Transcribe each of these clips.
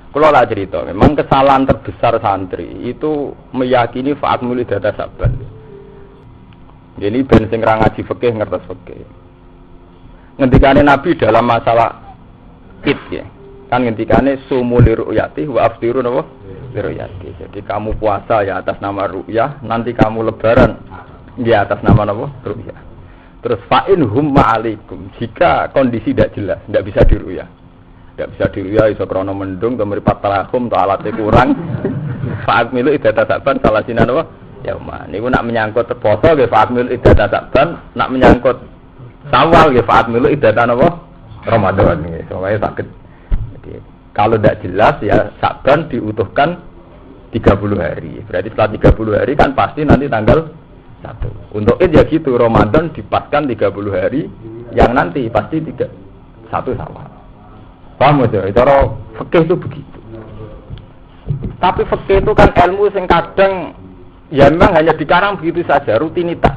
Kalau lah cerita, memang kesalahan terbesar santri itu meyakini fa'akmul iddata saban. Jadi ben sing ra ngaji fikih ngertos fikih. Ngendikane Nabi dalam masalah id ya. Kan ngendikane sumu li ru'yati wa aftiru napa? Li ru'yati. Jadi kamu puasa ya atas nama ru'yah, nanti kamu lebaran ya atas nama napa? Ru'yah. Terus fa'in humma alaikum. Jika kondisi tidak jelas, tidak bisa diruyah. Tidak bisa diruyah iso krana mendung, mripat talahum, to alate kurang. Fa'at milu iddata saban salah sinan apa? Yauma. Niku nak menyangkut poso nggih fa'at milu iddata saban, nak menyangkut Sawal nggih fa'at milu iddata napa? Ramadan nggih. Soale sakit. Jadi kalau tidak jelas ya Saban diutuhkan 30 hari. Berarti setelah 30 hari kan pasti nanti tanggal 1. Untuk id ya gitu, Ramadan dipaskan 30 hari, yang nanti pasti 1 Syawal. Paham aja? Cara fikih itu begitu. Tapi fikih itu kan ilmu yang kadang ya memang hanya dikarang begitu saja, rutinitas.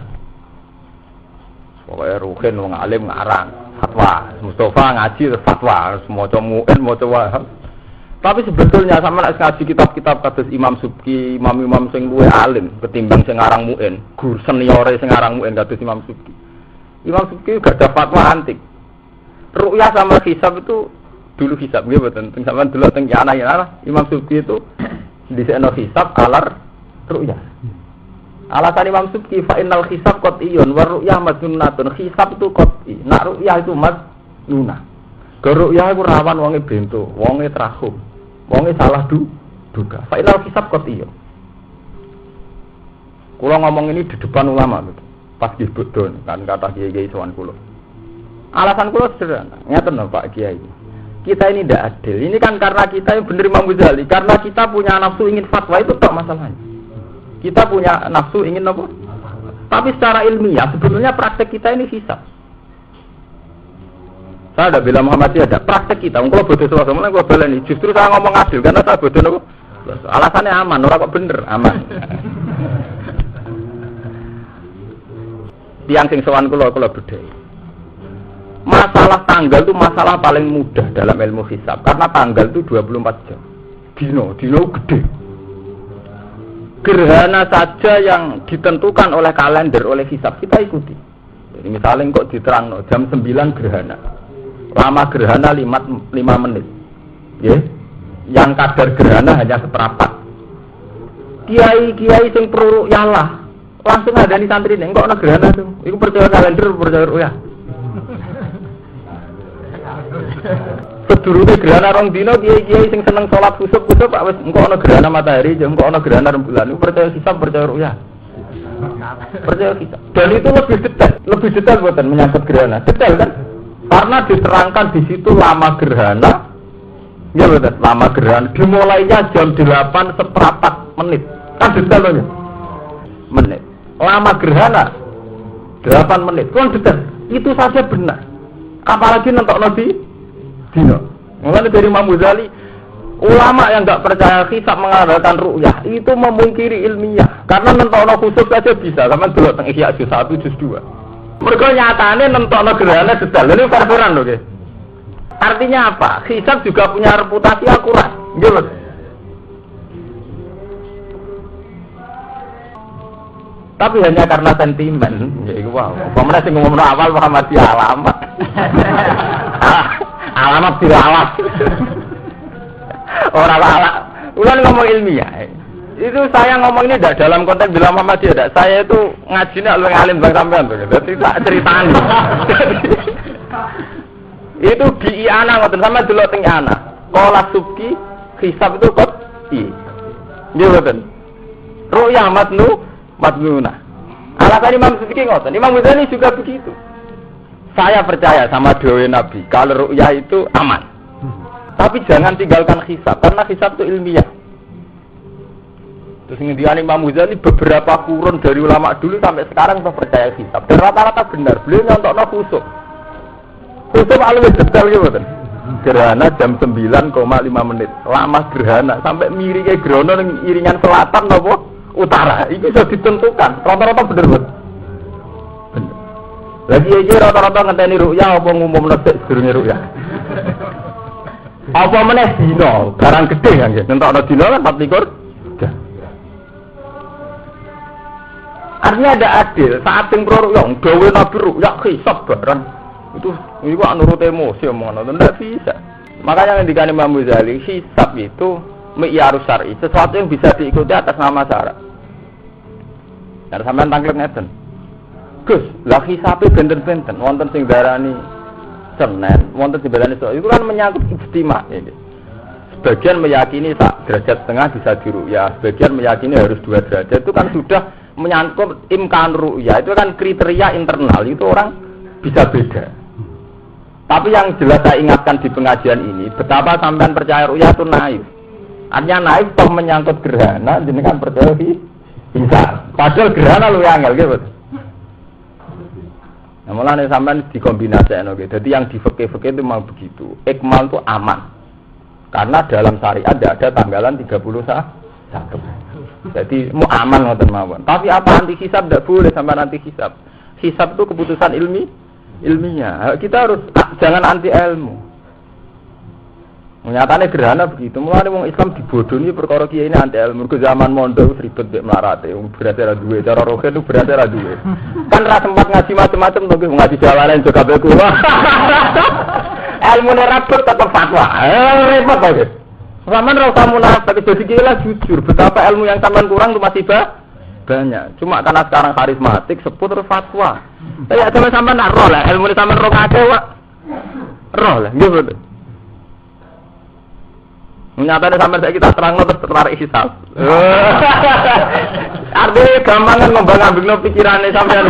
Pokoknya Ruhin wong alim ngarang fatwa, Mustafa ngaji fatwa, maca muin, maca wahab. Tapi sebetulnya sama nek ngaji kitab-kitab kados Imam Subki, imam-imam sing luwih alim ketimbang sing aran muin, guru seniore sing aran muin kados Imam Subki. Imam Subki gak ada fatwa antik. Ru'yah sama hisab itu dulu hisab nggih mboten. Teng sampean dulu teng yana Imam Subki itu dhisikno hisab alar ru'yah. Alasan Imam Subki fa innal hisab qat'iyun wa ru'yah madnunatun. Hisab itu qat'i, nak ru'yah itu madnunah. Ke ru'yah iku rawan wonge bento, wonge trahum. Wonge salah duga. Final hisab kot iya. Kula ngomong ini di depan ulama gitu. Pas nggih bodho kan kata kiai-kiai sowan kula. Alasan kula sederhana. Ngeten lho Pak Kiai. Kita ini tidak adil. Ini kan karena kita yang bener Imam Ghazali, karena kita punya nafsu ingin fatwa itu tak masalahnya. Kita punya nafsu ingin apa? Tapi secara ilmiah sebetulnya praktek kita ini hisab. Saya ada bilang Muhammadiyah ada praktek kita. Kalau bodoh sama-sama, kalau baleni. Justru saya ngomong adil karena saya bodoh nopo. Alasannya aman, orang kok bener aman. Tiang sing sowan kula bedhe. Masalah tanggal itu masalah paling mudah dalam ilmu hisab karena tanggal itu 24 jam. Dino gede. Gerhana saja yang ditentukan oleh kalender oleh hisab kita ikuti. Jadi misalnya kok diterangno jam 9 gerhana. Lama gerhana 5 menit. Ya. Yang kadar gerhana hanya seperempat. Kiai-kiai sing pro yalah. Langsung ada di santri ning kok ana gerhana tuh. Iku percaya kalender, percaya ru'yah. Sedurunge gerhana rong dina kiai-kiai sing seneng salat khusuk-khusuk Pak wis engko ana gerhana matahari, engko ana gerhana rembulan. Iku percaya hisab, percaya ru'yah. Percaya hisab. Dan itu lebih detail buatan menyangkut gerhana. Detail kan? Karena diterangkan di situ lama gerhana, ya betul, lama gerhana dimulainya jam 8 seperempat menit, kan detailnya menit. Lama gerhana 8 menit, kan detail. Itu saja benar. Apalagi nentokno di dino. Mulai dari Imam Ghazali, ulama yang nggak percaya hisab mengandalkan ru'yah itu memungkiri ilmiah. Karena nentokno khusus saja bisa, sama dulu teng Ihya juz 1 juz 2. Mereka nyatane nentokno gerhana detail. Ini peraturan lho, guys. Artinya apa? Hisab juga punya reputasi akurat. Nggih, tapi hanya karena sentimen. Ya iku wow. Pemenang sing ngomongno awal Muhammadiyah alamat. Alamat dirawat. Ora ala. Ulan ngomong ilmiah. Itu saya ngomong ini tidak dalam konteks bilang Muhammadiyah, tidak. Saya itu ngajinya luwih alim bang sampean tuh. Jadi tak ceritani. Itu di Iana ngoten sama dulu teng Iana. Qala Subki hisab itu kok i. Nggih ngoten. Ru'yah madnunah. Alasan Imam Subki ngoten. Imam Ghazali juga begitu. Saya percaya sama dawuh Nabi, kalau ru'yah itu aman. Tapi jangan tinggalkan hisab karena hisab itu ilmiah. Terus ngendikan Imam Ghazali beberapa kurun dari ulama dulu sampai sekarang sudah percaya hisab. Dan rata-rata benar. Beliau nyontokno khusuk. Khusuk alwe detail gitu kan. Gerhana jam 9,5 menit. Lama gerhana sampai miringnya gerhana iringan selatan apa utara. Itu sudah ditentukan. Rata-rata benar betul. Benar. Lagi aja rata-rata ngenteni ru'yah apa ngumumno sik sedurunge ru'yah. Apa meneh dina, barang gede kan nggih. Nentokno dina kan 24. Artinya ada adil, saat yang prorok gawe nabi ru'ya hisab barang. Itu nurut emosi omongan, tidak bisa. Makanya yang dikani Imam Ghazali, hisab itu mi'yarus syar'i, sesuatu yang bisa diikuti atas nama syarat. Nah, sampean tangklek ngeten. Gus, lah hisabe benten-benten, wonten sing darani Senin, wonten sing darani itu kan menyangkut ijtima ya. Sebagian meyakini sak derajat setengah bisa diru'ya, sebagian meyakini harus 2 derajat. Itu kan sudah menyangkut imkan ru'ya, itu kan kriteria internal, itu orang bisa beda. Tapi yang jelas saya ingatkan di pengajian ini, betapa sampean percaya ru'ya itu naif. Artinya naif toh menyangkut gerhana, jenengan percaya bisa. Padahal gerhana lu yang angel gitu. Nah, mulane sampean dikombinasikan oke. Jadi yang di fikih-fikih itu memang begitu. Ikmal itu aman. Karena dalam syariat ada tanggalan 31. Jadi mau aman ngoten mawon. Tapi apa anti hisab tidak boleh sampai anti hisab. Hisab itu keputusan ilmiah. Kita harus jangan anti ilmu. Nyatane gerhana begitu. Mulane wong Islam dibodohi perkara kiai ini anti ilmu. Ke zaman mondok ribet mbek mlarate. Wong berarti ra duwe cara rohe itu berarti ra duwe. Kan ra sempat ngaji macam-macam to ngaji jawalan juga beku. Ilmu ne rapet tetep fatwa. Repot kok. Sampeyan ora usah munafik, jadi gila jujur. Betapa ilmu yang sampean kurang itu masih banyak. Cuma karena sekarang karismatik, sebut terus fatwa. Ya sampean nak roh lah, ilmu ini sampean roh akeh wae. Roh lah, nggih betul. Nyatane sampean saiki kita terangno terus tertarik hisab. Artinya gampangan ngembang-ambingno pikirane sampean.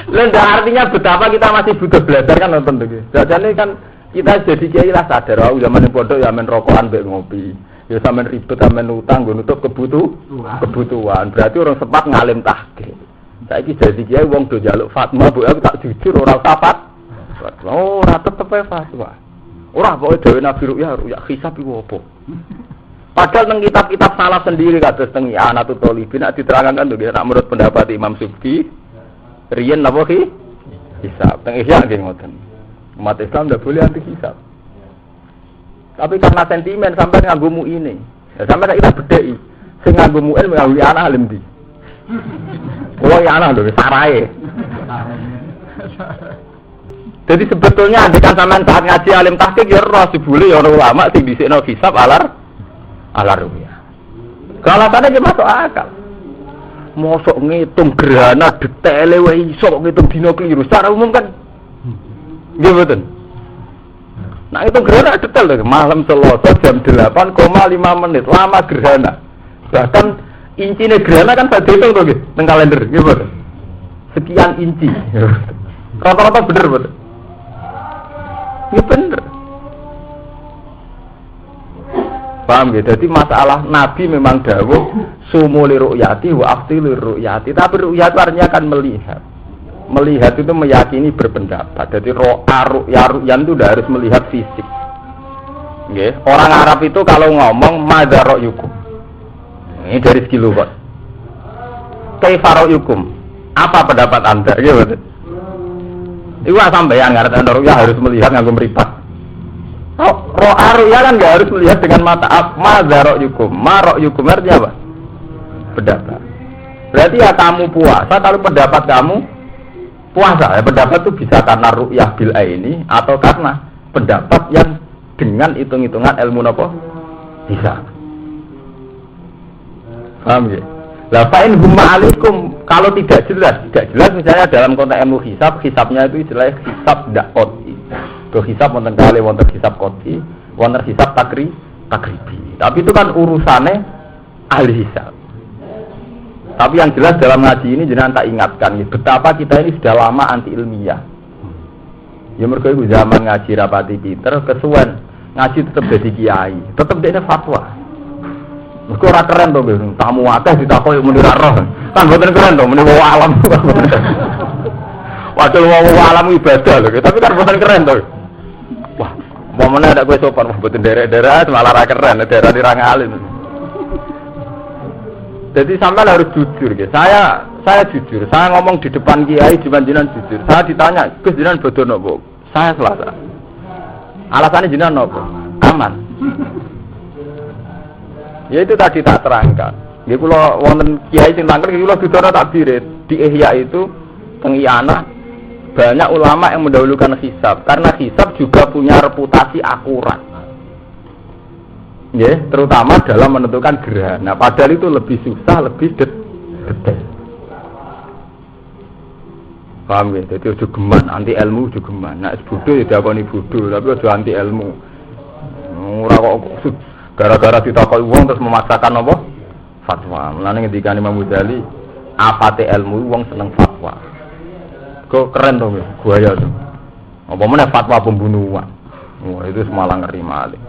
Lenda artinya betapa kita masih butuh belajar kan nonton tuh. Jadi kan kita jadi kiai lah sadar, zaman pondok ya men rokokan mbek ngopi. Ya sampean ribet sampean utang nggo nutup kebutuhan. Berarti orang sempat ngalim tahqiq. Saiki jadi kiai wong do njaluk fatwa, mbok aku tak jujur ora safat. Ora tetep fatwa. Ora pokoke dhewe Nabi ru'ya hisab iku apa? Padahal teng kitab-kitab salaf sendiri kados teng Anatul Thalibin nek diterangkan tuh nek menurut pendapat Imam Subki riyen napa ki? Hisab. Teng Ihya nggih ngoten. Umat Islam ndak boleh anti hisab. Tapi karena sentimen sampai nganggo mu ini. Ya sampai kita bedheki. Sing nganggo mu ilmu nganggo anak alim di. Kulo ya anak lho sarae. Jadi sebetulnya andikan sampean saat ngaji alim tahqiq ya ora dibule ya ulama sing dhisikno hisab alar ru'ya. Alasannya dia masuk akal. Mosok ngitung gerhana detaile wae iso ngitung dina keliru. Secara umum kan nggih mboten. Nah itu gerhana detail lho, malam Selasa jam 8,5 menit lama gerhana. Bahkan incine gerhana kan saya hitung to nggih teng kalender nggih mboten. Sekian inci. Rata-rata bener mboten. Ya bener. Paham ya? Jadi masalah Nabi memang dawuh sumu li ru'yati wa aftilu ru'yati. Tapi ru'yat artinya kan melihat. Melihat itu meyakini berpendapat. Jadi ru'yan itu udah harus melihat fisik. Nggih. Orang Arab itu kalau ngomong madza ra'yukum. Ini dari segi lughat. Kaifa ra'yukum? Apa pendapat Anda? Gitu. Iku sampeyan ngarep ru'ya harus melihat nganggo mripat. Ru'ya kan nggak harus melihat dengan mata. Madza ra'yukum? Ma ra'yukum artinya apa? Pendapat. Berarti ya kamu puasa kalau pendapat kamu puasa. Ya pendapat itu bisa karena ru'yah bil aini atau karena pendapat yang dengan hitung-hitungan ilmu napa? Bisa. Paham ya? Lah fa'in humma alaikum kalau tidak jelas misalnya dalam konteks ilmu hisabnya itu istilahnya hisab ndak qot'i. Do hisab wonten kali wonten hisab qot'i, wonten hisab takribi. Tapi itu kan urusane ahli hisab. Tapi yang jelas dalam ngaji ini jenengan tak ingatkan betapa kita ini sudah lama anti ilmiah. Ya mergo iku zaman ngaji rapati pinter kesuwen ngaji tetap jadi kiai, tetap dia fatwa. Mergo ora keren to, tamu akeh ditakoki muni ra roh. Kan mboten keren to, muni wong alam. Waduh wong alam ibadah lho, tapi kan mboten keren to. Wah, momone ada kowe sopan mboten derek-derek malah ra keren, derek dirang alim. Jadi sampean harus jujur gitu. Saya Saya jujur, saya ngomong di depan kiai jenengan jujur. Saya ditanya, "Gus jenengan bodoh nopo?" Saya selasa. Alasannya jenengan nopo? Aman. Ya itu tadi tak terangkan. Nggih kula wonten kiai sing tangkel kula dudana takbir di Ihya itu teng Iyana banyak ulama yang mendahulukan hisab karena hisab juga punya reputasi akurat. Ya, terutama dalam menentukan gerhana. Padahal itu lebih susah, lebih detail. Paham ya? Jadi ojo geman, anti ilmu ojo geman. Nek bodoh ya diakoni bodoh, tapi ojo anti ilmu. Ora kok gara-gara ditakoki wong terus memaksakan apa? Fatwa. Mulane ngendikane Imam Ghazali, apate ilmu wong seneng fatwa. Kok keren to, gaya to. Apa meneh fatwa pembunuhan. Wah, itu semalang ngeri malih.